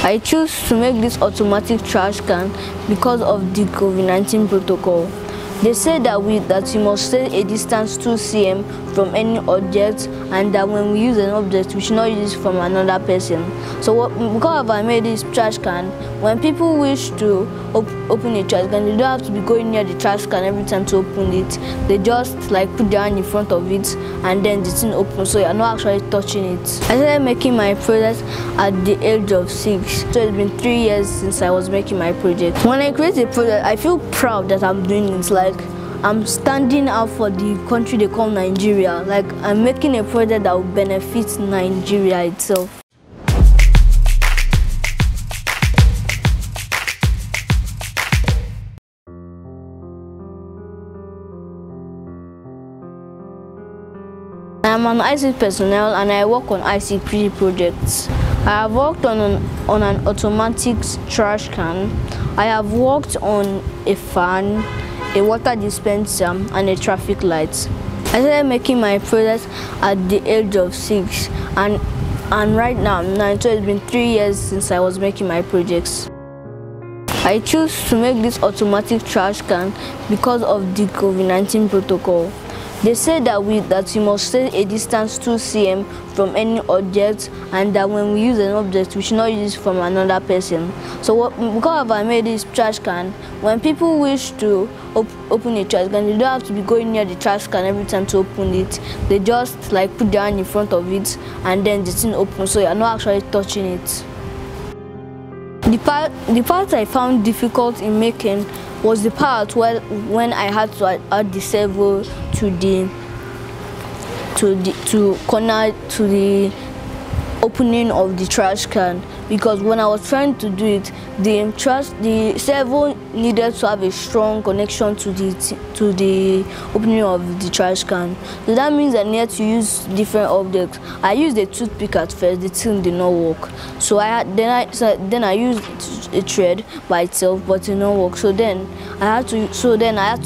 I choose to make this automatic trash can because of the COVID-19 protocol. They say that you must stay a distance 2 cm from any object, and that when we use an object, we should not use it from another person. So because I made this trash can, when people wish to open a trash can, they don't have to be going near the trash can every time to open it. They just like put their hand in front of it and then the thing opens, so you're not actually touching it. I started making my project at the age of 6, so it's been 3 years since I was making my project. When I create a project, I feel proud that I'm doing it. Like, I'm standing out for the country they call Nigeria. Like, I'm making a project that will benefit Nigeria itself. I'm an IC personnel and I work on ICT projects. I have worked on an automatic trash can. I have worked on a fan, a water dispenser, and a traffic light. I started making my project at the age of 6, and right now I'm 9, so it's been 3 years since I was making my projects. I choose to make this automatic trash can because of the COVID-19 protocol. They say that you must stay a distance 2 cm from any object, and that when we use an object, we should not use it from another person. So because I made this trash can, when people wish to open a trash can, they don't have to be going near the trash can every time to open it. They just like put their hand in front of it and then the thing opens, so you're not actually touching it. The part I found difficult in making was the part when I had to add the servo to the opening of the trash can, because when I was trying to do it, the servo needed to have a strong connection to the opening of the trash can. So that means I needed to use different objects. I used a toothpick at first, the thing did not work. So then I used a thread by itself, but it did not work. So then I had to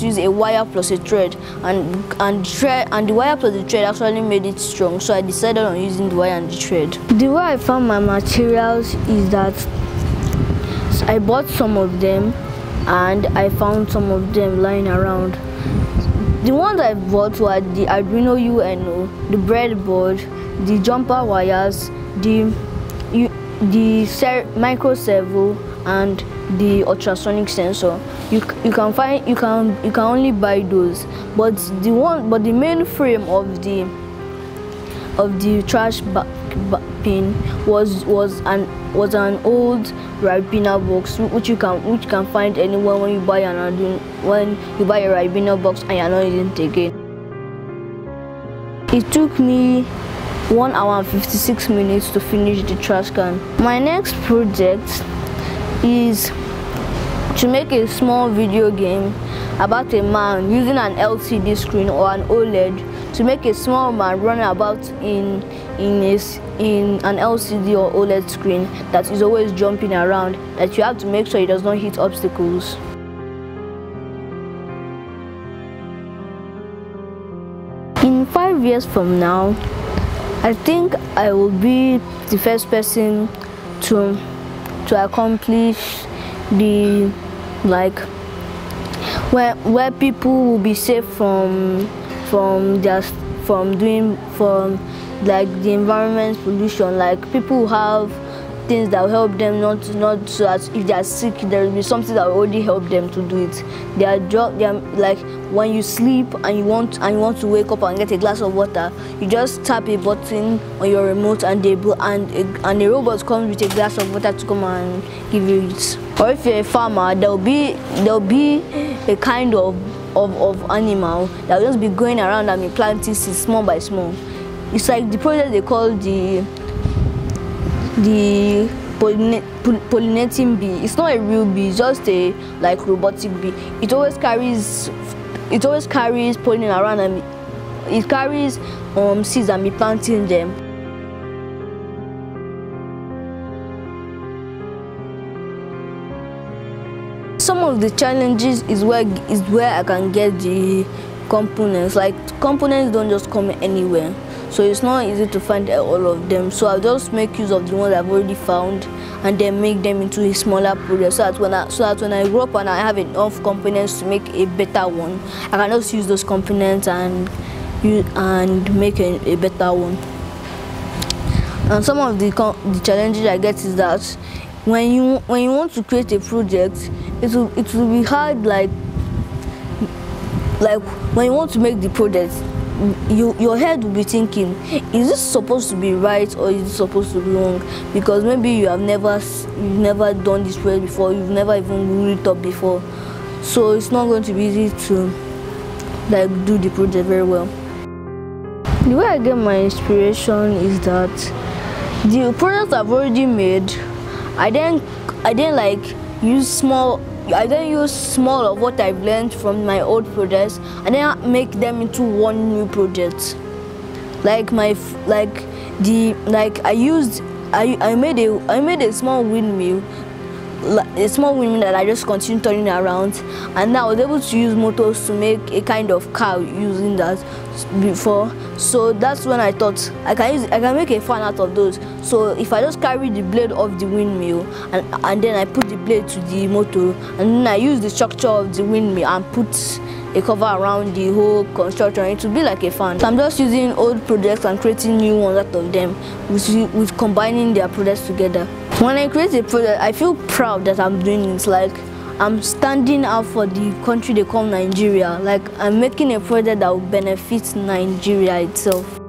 use a wire plus a thread, and the wire plus the thread actually made it strong. So I decided on using the wire and the thread. The way I found my materials is that I bought some of them and I found some of them lying around. The ones I bought were the Arduino UNO, the breadboard, the jumper wires, the micro servo, and the ultrasonic sensor. You can only buy those, but the main frame of the trash bin was an old Ribena box, which you can find anywhere when you buy a Ribena box and you're not using it again. It took me 1 hour and 56 minutes to finish the trash can. My next project is to make a small video game about a man using an LCD screen or an OLED to make a small man run about in an LCD or OLED screen that is always jumping around, that you have to make sure he does not hit obstacles. In 5 years from now, I think I will be the first person to accomplish the where people will be safe from the environment pollution. Like, people who have things that will help them, not so that if they are sick, there will be something that will already help them to do it. They are like, when you sleep and you want to wake up and get a glass of water, you just tap a button on your remote and the robot comes with a glass of water to come and give you it. Or if you're a farmer, there'll be a kind of animal that will just be going around and be planting seeds small by small. It's like the project they call the pollinating bee. It's not a real bee, it's just a robotic bee. It always carries pollen around, and it carries seeds and be planting them. Some of the challenges is where I can get the components. Like, components don't just come anywhere, so it's not easy to find all of them. So I'll just make use of the ones I've already found and then make them into a smaller project, so that when I grow up and I have enough components to make a better one, I can just use those components and make a better one. And some of the challenges I get is that when you want to create a project, it will be hard, like when you want to make the project, your head will be thinking, is this supposed to be right or is it supposed to be wrong? Because maybe you've never done this way before, you've never even glued it up before, so it's not going to be easy to like do the project very well. The way I get my inspiration is that the products I've already made, I didn't use small of what I've learned from my old projects and then make them into one new project. I made a small windmill, that I just continued turning around, and now I was able to use motors to make a kind of car using that before. So that's when I thought I can make a fan out of those. So if I just carry the blade of the windmill and then I put the blade to the motor, and then I use the structure of the windmill and put a cover around the whole construction, it will be like a fan. So I'm just using old projects and creating new ones out of them, with combining their projects together. When I create a project, I feel proud that I'm doing it. Like I'm standing out for the country they call Nigeria. Like I'm making a project that will benefit Nigeria itself.